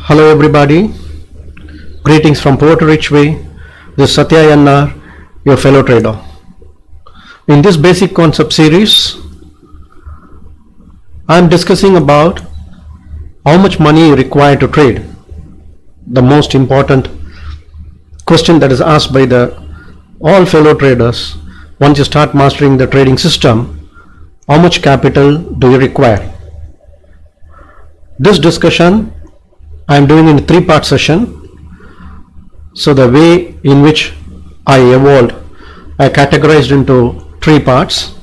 Hello everybody, greetings from Puerto Richway. This is Satya Yannar, your fellow trader. In this basic concept series, I am discussing about how much money you require to trade. The most important question that is asked by all fellow traders once you start mastering the trading system: how much capital do you require? This discussion I am doing in a three-part session. So the way in which I evolved, I categorized into three parts.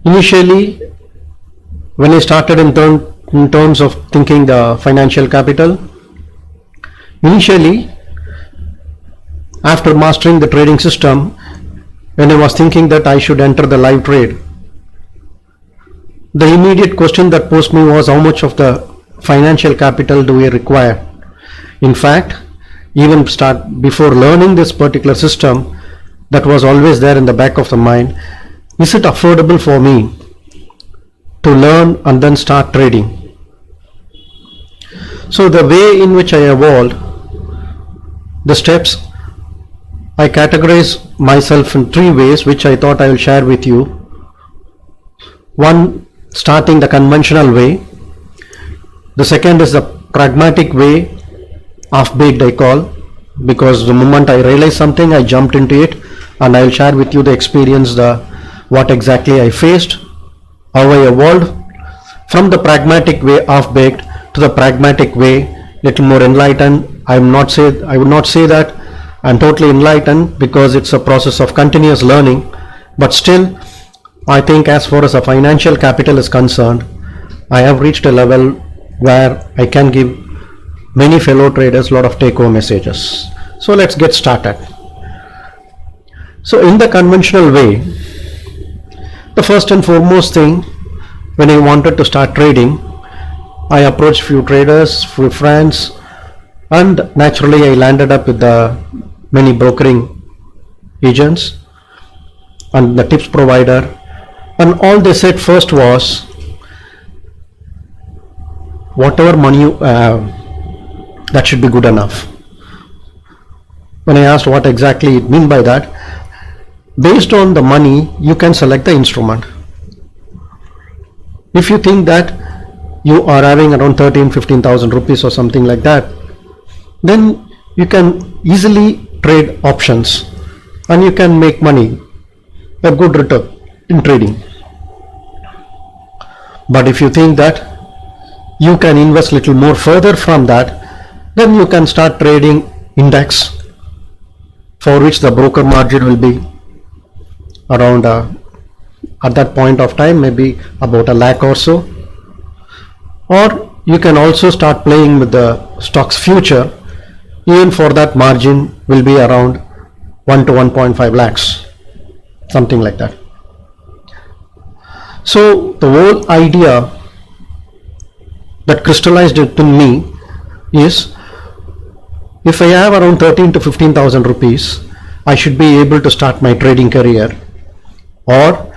Initially, when I started in terms of thinking the financial capital, initially after mastering the trading system, when I was thinking that I should enter the live trade, the immediate question that posed me was how much of the financial capital do we require? In fact, even before learning this particular system, that was always there in the back of the mind. Is it affordable for me to learn and then start trading? So the way in which I evolved, the steps, I categorize myself in three ways, which I thought I will share with you. One, starting the conventional way. The second is the pragmatic way, half-baked I call, because the moment I realized something, I jumped into it, and I will share with you the experience, what exactly I faced, how I evolved from the pragmatic way, half-baked, to the pragmatic way, little more enlightened. I would not say that I'm totally enlightened, because it's a process of continuous learning, but still, I think as far as the financial capital is concerned, I have reached a level where I can give many fellow traders a lot of take-home messages. So let's get started. So in the conventional way, the first and foremost thing, when I wanted to start trading, I approached few traders, few friends, and naturally I landed up with the many brokering agents and the tips provider, and all they said first was, whatever money you have, that should be good enough. When I asked what exactly it mean by that, based on the money you can select the instrument. If you think that you are having around 13,000-15,000 rupees or something like that, then you can easily trade options and you can make money, a good return in trading. But if you think that you can invest little more further from that, then you can start trading index, for which the broker margin will be around at that point of time maybe about 1 lakh or so. Or you can also start playing with the stocks future. Even for that, margin will be around 1 to 1.5 lakhs, something like that. So the whole idea that crystallized it in me is, if I have around 13 to 15,000 rupees, I should be able to start my trading career. Or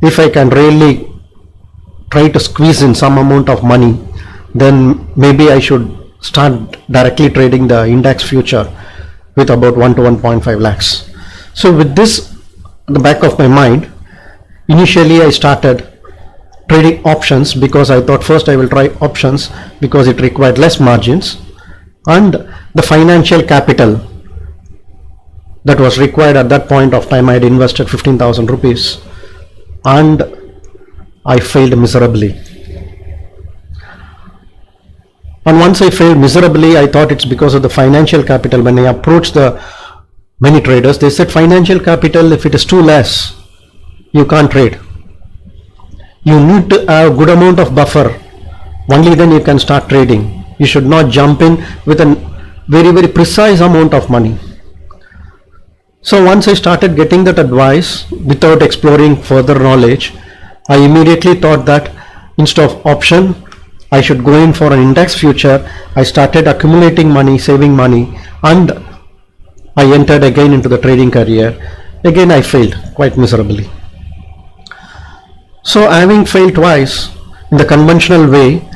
if I can really try to squeeze in some amount of money, then maybe I should start directly trading the index future with about 1 to 1.5 lakhs. So with this in the back of my mind, initially I started trading options, because I thought first I will try options because it required less margins, and the financial capital that was required at that point of time, I had invested 15,000 rupees and I failed miserably. And once I failed miserably, I thought it's because of the financial capital. When I approached the many traders, they said financial capital, if it is too less, you can't trade. You need to have a good amount of buffer, only then you can start trading. You should not jump in with a very precise amount of money. So once I started getting that advice without exploring further knowledge, I immediately thought that instead of option, I should go in for an index future. I started accumulating money, saving money, and I entered again into the trading career. Again I failed quite miserably. So having failed twice in the conventional way,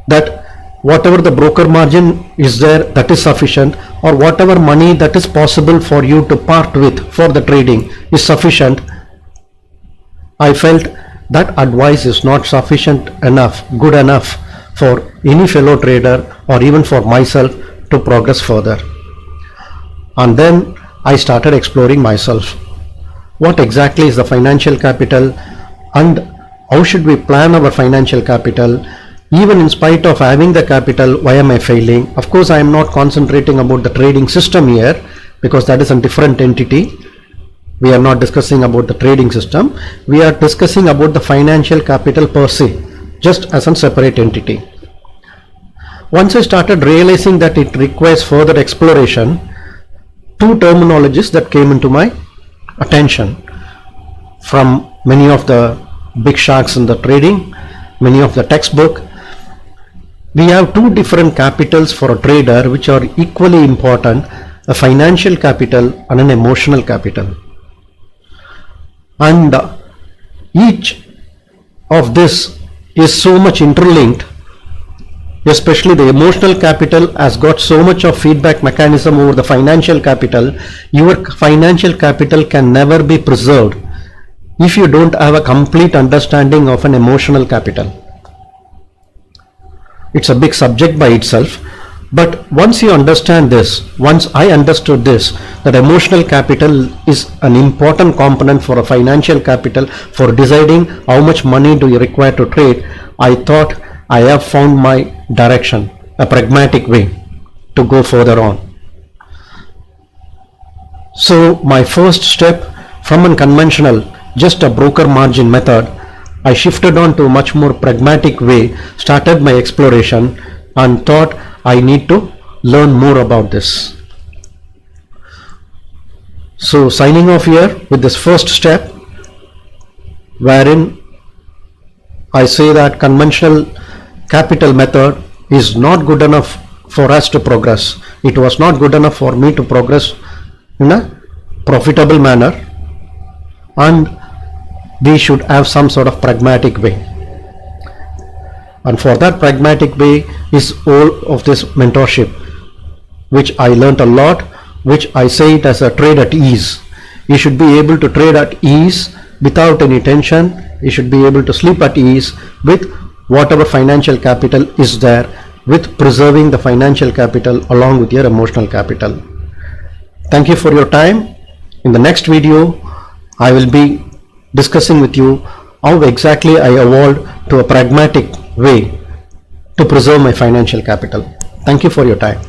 that whatever the broker margin is there, that is sufficient, or whatever money that is possible for you to part with for the trading is sufficient, I felt that advice is not sufficient enough, good enough for any fellow trader or even for myself to progress further. And then I started exploring myself. What exactly is the financial capital, and how should we plan our financial capital? Even in spite of having the capital, why am I failing? Of course, I am not concentrating about the trading system here, because that is a different entity. We are not discussing about the trading system. We are discussing about the financial capital per se, just as a separate entity. Once I started realizing that it requires further exploration, two terminologies that came into my attention from many of the big sharks in the trading, many of the textbook. We have two different capitals for a trader which are equally important, a financial capital and an emotional capital. And each of this is so much interlinked, especially the emotional capital has got so much of feedback mechanism over the financial capital. Your financial capital can never be preserved if you don't have a complete understanding of an emotional capital. It's a big subject by itself, but once you understand this, once I understood this, that emotional capital is an important component for a financial capital for deciding how much money do you require to trade, I thought I have found my direction, a pragmatic way to go further on. So my first step from a conventional, just a broker margin method, I shifted on to a much more pragmatic way, started my exploration and thought I need to learn more about this. So signing off here with this first step, wherein I say that conventional capital method is not good enough for us to progress. It was not good enough for me to progress in a profitable manner, and we should have some sort of pragmatic way. And for that pragmatic way is all of this mentorship, which I learned a lot, which I say it as a trade at ease. You should be able to trade at ease without any tension. You should be able to sleep at ease with whatever financial capital is there, with preserving the financial capital along with your emotional capital. Thank you for your time. In the next video, I will be discussing with you how exactly I evolved to a pragmatic way to preserve my financial capital. Thank you for your time.